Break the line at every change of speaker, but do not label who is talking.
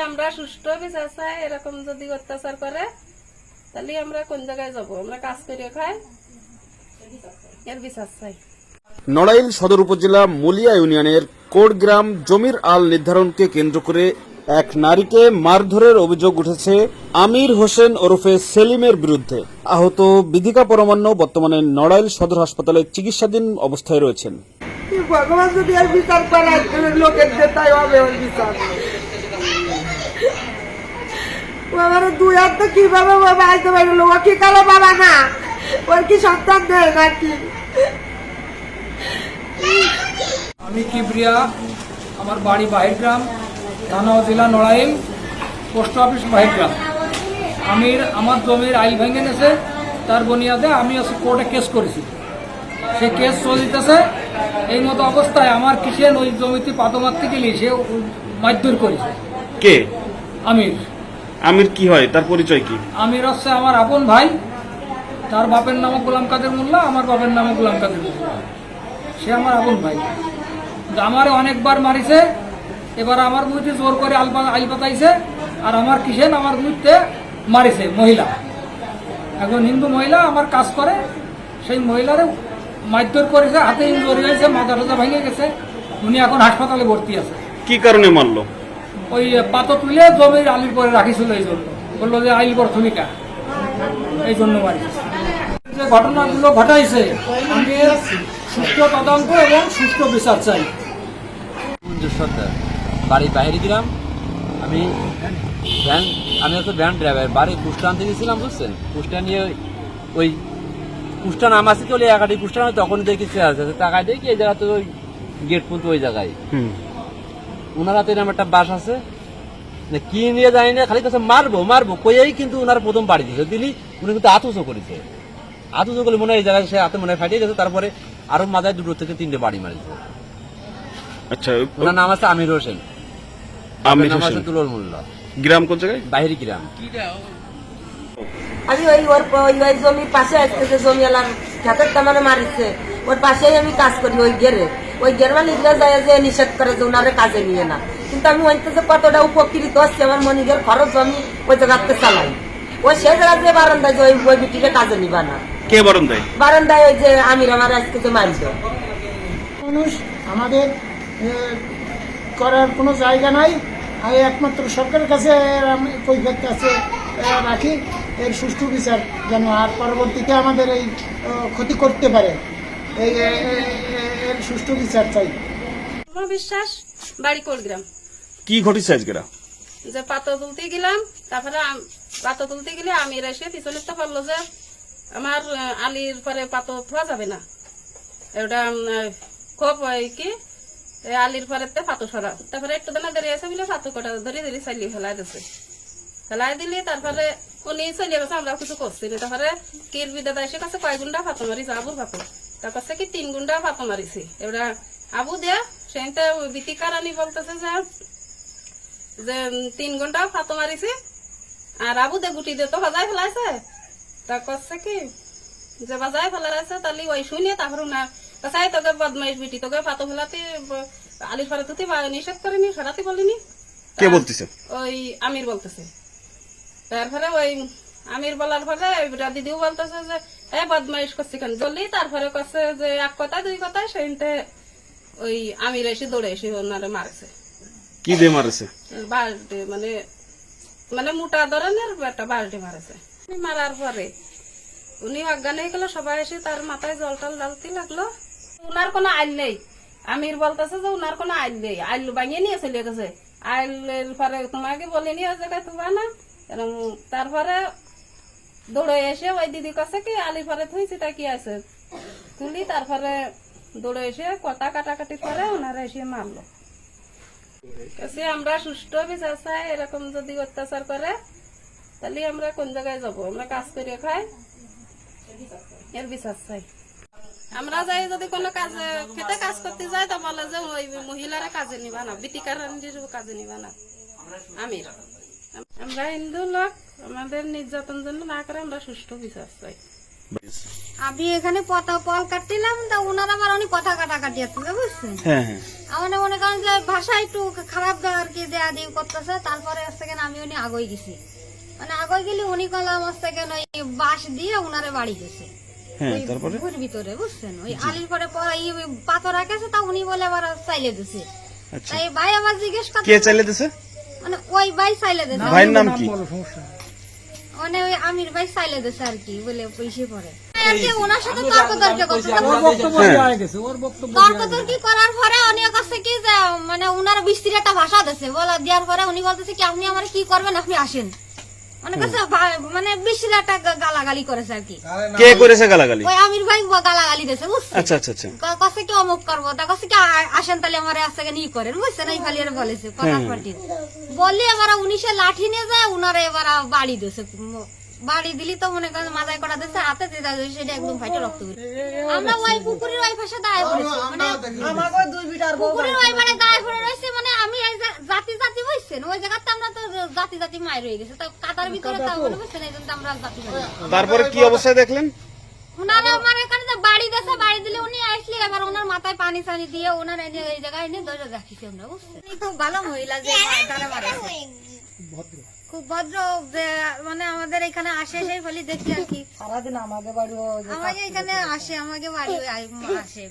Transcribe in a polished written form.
আমরা সুষ্ঠু বিচার চাই। এরকম যদি অত্যাচার করে তাহলে আমরা কোন জায়গায় যাব? আমরা কাজ করে খাই, এর বিচার চাই।
নড়াইল সদর উপজেলা মুলিয়া ইউনিয়নের কোটগ্রাম জমির আল নির্ধারণকে কেন্দ্র করে এক নারীকে মারধরের অভিযোগ উঠেছে আমির হোসেন ওরফে সেলিমের বিরুদ্ধে। আহত বিধিকা পরমান্ন বর্তমানে নড়াইল সদর হাসপাতালে চিকিৎসাধীন অবস্থায় রয়েছেন।
ভগবান যদি আর বিচার করে লোকের যেটাই হবে ওর বিচার। বাবার দুই হাত তো কিভাবে বাবা আসতে পারল? ও কি কালো বাবা না? ওর কি সন্তান দেয় নাকি?
আমি কিবরিয়া, আমার বাড়ি বাহিরগ্রাম, থানা জেলা নড়াইল, পোস্ট অফিস বাহিরগ্রাম। আমার জমির আইল ভেঙে নিয়েছে, তার বুনিয়াদে আমি কোর্টে কেস করেছি। সে কেস চলতেছে। এই মতো অবস্থায় আমার কিষেন ওই জমিতে পাতো মারতে গেলে সে মারধর করেছে।
কে
আমির?
আমির কি হয়, তার পরিচয় কি?
আমির হচ্ছে আমার আপন ভাই। তার বাপের নামও গোলাম কাদের মোল্লা, আমার বাপের নামও গোলাম কাদের মোল্লা। সে আমার আপন ভাই। আমার অনেকবার মারিছে। এবার আমার মুখে জোর করে আইল পাতাইছে। আর আমার কিষেন আমার মুখে মারিছে মহিলা, একজন হিন্দু মহিলা আমার কাজ করে। সেই মহিলারে মারধর করেছে, হাতে ইঞ্জুরি হয়েছে, মাথা টাথা ভেঙে গেছে। উনি এখন হাসপাতালে ভর্তি আছে।
কি কারণে মারলো?
ওই পাতো তুলে জমির আলির পরে রাখিছিল, এই জন্য বললো যে আইল পর তুমি কা, এই জন্য মারিছে। যে ঘটনাগুলো ঘটাইছে আমি সুষ্ঠু তদন্ত এবং সুষ্ঠু বিচার চাই।
বাড়ি বাইরে গেলাম। আমি হচ্ছে ভ্যান ড্রাইভার, বাড়ি কুষ্টা আনতে গেছিলাম, বুঝছেন? কুষ্টা নিয়ে ওই কুষ্টা নামাছি চলে একাটি কুষ্টা, তখন দেখি টাকায় দেখি এই জায়গাতে ওই গেট পর্যন্ত ওই জায়গায় ওনার হাতে এরকম একটা বাস আছে, কি নিয়ে জানি না, খালি কাছে মারবো মারবো কইয়াই কিন্তু ওনার প্রথম বাড়ি দিয়েছে দিলি। উনি কিন্তু আতুচো করেছে, আতুচো করলে মনে হয় এই জায়গায় সে হাতে মনে হয় ফাটিয়ে গেছে। তারপরে আরো মাথায় 2 থেকে 3টে বাড়ি মারিছে।
আচ্ছা,
ওনার নাম আছে আমির হোসেন, নাম আছে তুলর মোল্লা।
গ্রাম কোন জায়গায়?
বাহিরি গ্রাম।
আমি ওই জমির পাশে আসতে, যে জমিওয়ালার খেতের দামানে মারিছে, ওর পাশেই আমি কাজ করি। ওই গের মালিকরা যায় যে নিষেধ করে যে ওনারে কাজে নিয়ে না। কিন্তু আমি ওইতে যে কতটা উপকৃত হচ্ছে, আমার মনিকের খরচ আমি ওই জায়গাতে চালাই। ওই সে জায়গা যে বারান্দায় যে ওই বিটিকে কাজে নিবা না।
কে বারান্দায়?
বারান্দায় ওই যে আমির আমার আজকে যে মারিছে।
মানুষ আমাদের করার কোনো জায়গা নাই। আমি একমাত্র সরকারের কাছে কৈফিয়ত কাছে রাখি এর সুষ্ঠু বিচার যেন আর পরবর্তীতে আমাদের এই ক্ষতি করতে পারে, এর সুষ্ঠু বিচার চাই।
বিশ্বাস, বাড়ি কোটগ্রাম।
কি ঘটেছে আজকে?
যে পাতো তুলতে গেলাম, তারপরে পাতো তুলতে গেলে আমির এসে পিছনে তো বললো যে আমার আলির পরে পাতো ধোয়া যাবে না, এটা খুব কি আলির পরে পাতো সরা। তারপরে একটু দানা দাঁড়িয়ে আছে বলে পাতো কটা ধরে ধরে চালিয়ে ফেলাই দিচ্ছে। ফেলাই দিলি তারপরে উনি চলিয়ে গেছে, আমরা কিছু করছি না। তারপরে কির বিদাদা এসে কাছে কয় গুন্ডা ফাতো মারিছে, আবুর ফাতো। তার কাছে কি 3 গুন্ডা ফাতো মারিছে। এবার আবু দেয়া সেটা বিতিকারানি বলতেছে যে 3 ঘন্টা ফাতো মারিছে, আর আবু দে গুটি দিয়ে তো বাজায় ফেলাইছে। তা করছে কি যে বাজায় ফেলাইছে, তাহলে ওই শুনে তারপরে না কাছাই তোকে বদমাইশ বিটি, তোকে ফাতো ফেলাতে আলির ফারে তুই নিষেধ করেনি, সরাতে বলিনি।
কে বলতেছে?
ওই আমির বলতেছে। তারপরে ওই আমির বলার পরে দিদিও বলতেছে যে বদমাইশ করছি কেন বললি। তারপরে করছে যে 1 কথা 2 কথা, সেইতে ওই আমির এসে দৌড়ে এসে ওনারে মারছে।
কি দিয়ে মারছে?
বাল্টি, মানে মোটা ধরনের একটা বাল্টি মারেছে। মারার পরে উনি অজ্ঞান হয়ে গেল, সবাই এসে তার মাথায় জল টল ঢালতে লাগলো। উনার কোনো আইল নেই। আমির বলতেছে যে উনার কোনো আইল নেই, আইল ভাঙিয়ে নিয়ে চলে গেছে। আইলের পরে তোমাকে বলিনি ওই জায়গায় তোমার না। তারপরে দৌড়ে এসে ওই দিদি কাছে কি আলির পরে থুইছি তা কি আছে তুলি। তারপরে দৌড়ে এসে কথা কাটাকাটি করে ওনারা এসে মারলো। আমরা সুষ্ঠু বিচার চাই। এরকম যদি অত্যাচার করে তাহলে আমরা কোন জায়গায় যাব? আমরা কাজ করে খাই, এর বিচার চাই। আমরা যাই যদি কোনো কাজে খেতে কাজ করতে যাই তো বলে যে ওই মহিলারা কাজে নিবা না, বিতিকারানির কাজে নিবা না। আমির, আমরা হিন্দু লোক, আমাদের নির্যাতন জন্য না করে আমরা সুষ্ঠু বিচার চাই।
আমি এখানে পল কাটছিলাম, তা ওনারা আমার অনেক কথা কাটাকাটি আসছিল, বুঝছেন?
হ্যাঁ হ্যাঁ
আমার মনে করেন যে ভাষা একটু খারাপ আর কি দেয়া দিয়ে করতেছে। তারপরে আসতে কেন আমি উনি আগে গেছি, মানে আগে গেলে উনি কলাম আসতে কেন ওই বাঁশ দিয়ে ওনারে বাড়ি গেছে
হ্যাঁ,
ওই
তারপরে
ঘরের ভিতরে, বুঝছেন? ওই আলির পরে পরে পাথর রাখেছে, তা উনি বলে আবার চাইলে দিছে।
আচ্ছা,
তাই ভাই আমার জিজ্ঞেস
কে
করতে
চাইলে দিছে?
মানে ওই ভাই চাইলে দিছে,
ভাইয়ের নাম কি?
বলো, সমস্যা নেই।
মানে ওই আমির ভাই চাইলে দিছে আর কি, বলে পয়সা পরে আর কি ওনার সাথে তর্ক করছে।
ওর বক্তব্য দেওয়া হয়ে গেছে, ওর বক্তব্য
তর্কি করার পরে উনি কাছে কি যে মানে উনার বিস্তির একটা ভাষা দিয়েছে, বলা দেওয়ার পরে উনি বলতেছে কি আপনি আমার কি করবেন, আপনি আসেন। মানে কাছে মানে বিস্তির একটা গালাগালি করেছে আর কি।
কে করেছে গালাগালি?
ওই আমির ভাই গালাগালি দিয়েছে, বুঝছেন?
আচ্ছা আচ্ছা আচ্ছা,
কাছে কি অমুক করবো, তা কাছে কি আসেন তাহলে আমার আজকে নিয়ে করেন, বুঝছেন? এই খালি বলেছে কথা পার্টি বললি এবার উনিশে লাঠি নিয়ে যায়, উনারা এবার বাড়ি দিয়েছে। বাড়ি দিলি তো মনে করেন মাথায় করা দিচ্ছে, হাতে দিতে সেটা একদম ফাইটে রক্ত বের। আমরা ওই পুকুরের ওই পাশে দাঁড়িয়ে পড়েছি, মানে পুকুরের ওই মানে দাঁড়িয়ে পড়ে রয়েছে, মানে আমি এই যে জাতি জাতি বুঝছেন, ওই জায়গাতে আমরা তো জাতি জাতি মায়ের হয়ে গেছে, তো কাতার ভিতরে তা বলে বুঝছেন, এই জন্য আমরা জাতি জাতি।
তারপরে কি অবস্থায় দেখলেন?
ওনারা আমার এখানে যে বাড়ি দিয়েছে, বাড়ি দিলে উনি আসলে এবার ওনার মাথায় পানি টানি দিয়ে ওনার এই জায়গায় এনে ধরে রাখিছি আমরা, বুঝছেন? খুব ভালো মহিলা যে তারা মারেছে, খুব ভদ্র, যে মানে আমাদের এখানে আসে সেই বলি দেখছি আর কি,
সারাদিন আমাদের বাড়ি
আমাকে এখানে আসে, আমাকে বাড়ি আসে।